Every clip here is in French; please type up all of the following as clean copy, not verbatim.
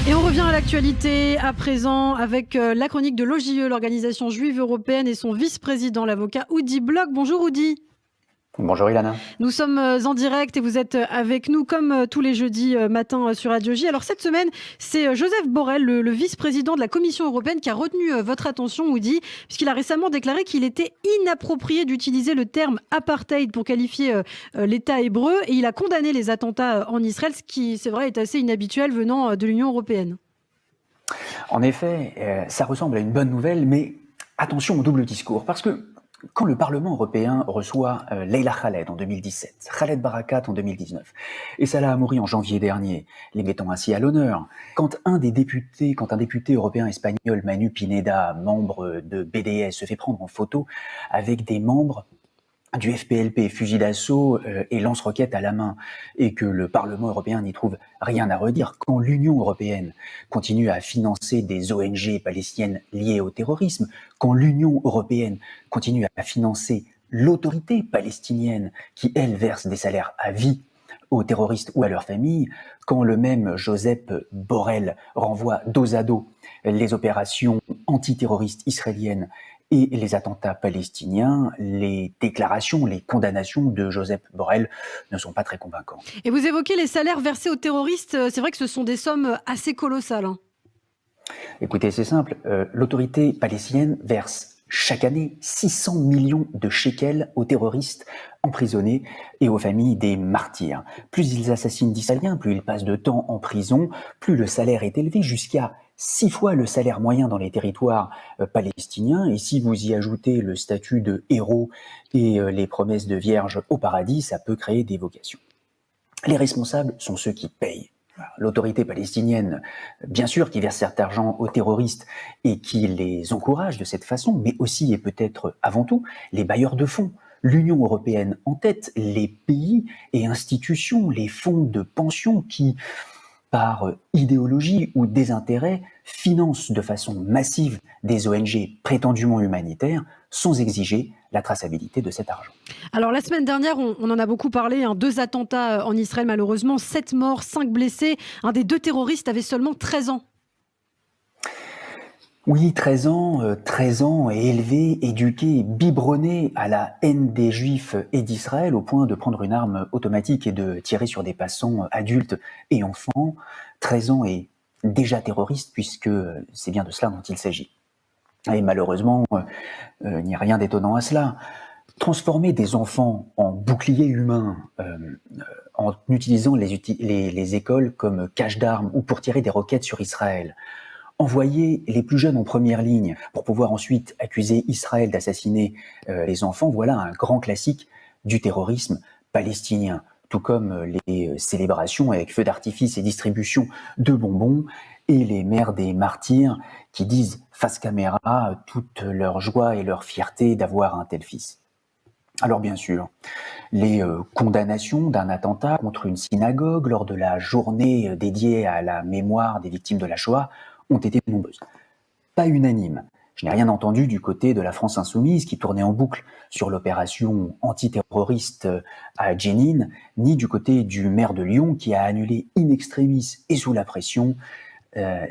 Et on revient à l'actualité à présent avec la chronique de l'OJE, l'Organisation juive européenne, et son vice-président, l'avocat Udi Bloch. Bonjour Udi. Bonjour Ilana. Nous sommes en direct et vous êtes avec nous comme tous les jeudis matins sur Radio J. Alors cette semaine, c'est Joseph Borrell, le vice-président de la Commission européenne, qui a retenu votre attention, Udi, puisqu'il a récemment déclaré qu'il était inapproprié d'utiliser le terme apartheid pour qualifier l'État hébreu, et il a condamné les attentats en Israël, ce qui, c'est vrai, est assez inhabituel venant de l'Union européenne. En effet, ça ressemble à une bonne nouvelle, mais attention au double discours, parce que quand le Parlement européen reçoit Leila Khaled en 2017, Khaled Barakat en 2019 et Salah Hamouri en janvier dernier, les mettant ainsi à l'honneur, quand un député européen espagnol, Manu Pineda, membre de BDS, se fait prendre en photo avec des membres du FPLP, fusil d'assaut et lance-roquettes à la main, et que le Parlement européen n'y trouve rien à redire, quand l'Union européenne continue à financer des ONG palestiniennes liées au terrorisme, quand l'Union européenne continue à financer l'autorité palestinienne qui, elle, verse des salaires à vie aux terroristes ou à leurs familles, quand le même Joseph Borrell renvoie dos à dos les opérations antiterroristes israéliennes et les attentats palestiniens, les déclarations, les condamnations de Joseph Borrell ne sont pas très convaincantes. Et vous évoquez les salaires versés aux terroristes, c'est vrai que ce sont des sommes assez colossales. Écoutez, c'est simple, l'autorité palestinienne verse chaque année 600 millions de shekels aux terroristes emprisonnés et aux familles des martyrs. Plus ils assassinent d'Israéliens, plus ils passent de temps en prison, plus le salaire est élevé, jusqu'à 6 fois le salaire moyen dans les territoires palestiniens. Et si vous y ajoutez le statut de héros et les promesses de vierge au paradis, ça peut créer des vocations. Les responsables sont ceux qui payent. L'autorité palestinienne, bien sûr, qui verse cet argent aux terroristes et qui les encourage de cette façon, mais aussi et peut-être avant tout les bailleurs de fonds. L'Union européenne en tête, les pays et institutions, les fonds de pension qui, par idéologie ou désintérêt, financent de façon massive des ONG prétendument humanitaires sans exiger la traçabilité de cet argent. Alors la semaine dernière, on en a beaucoup parlé, 2 attentats en Israël malheureusement, 7 morts, 5 blessés. Un des 2 terroristes avait seulement 13 ans. Oui, 13 ans, et élevé, éduqué, biberonné à la haine des Juifs et d'Israël, au point de prendre une arme automatique et de tirer sur des passants adultes et enfants. 13 ans et déjà terroriste, puisque c'est bien de cela dont il s'agit. Et malheureusement, il n'y a rien d'étonnant à cela. Transformer des enfants en boucliers humains, en utilisant les écoles comme cache d'armes ou pour tirer des roquettes sur Israël, envoyer les plus jeunes en première ligne pour pouvoir ensuite accuser Israël d'assassiner les enfants, voilà un grand classique du terrorisme palestinien. Tout comme les célébrations avec feux d'artifice et distribution de bonbons, et les mères des martyrs qui disent face caméra toute leur joie et leur fierté d'avoir un tel fils. Alors bien sûr, les condamnations d'un attentat contre une synagogue lors de la journée dédiée à la mémoire des victimes de la Shoah ont été nombreuses. Pas unanimes. Je n'ai rien entendu du côté de la France insoumise qui tournait en boucle sur l'opération antiterroriste à Jenin, ni du côté du maire de Lyon qui a annulé in extremis et sous la pression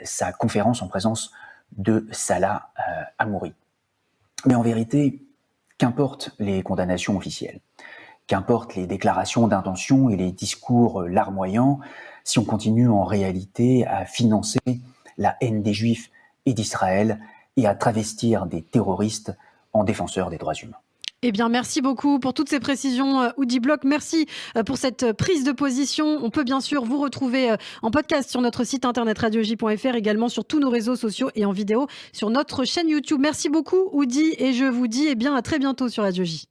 sa conférence en présence de Salah Hamouri. Mais en vérité, qu'importent les condamnations officielles, qu'importent les déclarations d'intention et les discours larmoyants, si on continue en réalité à financer la haine des Juifs et d'Israël et à travestir des terroristes en défenseurs des droits humains. Eh bien, merci beaucoup pour toutes ces précisions, Udi Bloch. Merci pour cette prise de position. On peut bien sûr vous retrouver en podcast sur notre site internet radioj.fr, également sur tous nos réseaux sociaux et en vidéo sur notre chaîne YouTube. Merci beaucoup, Udi, et je vous dis à très bientôt sur Radio J.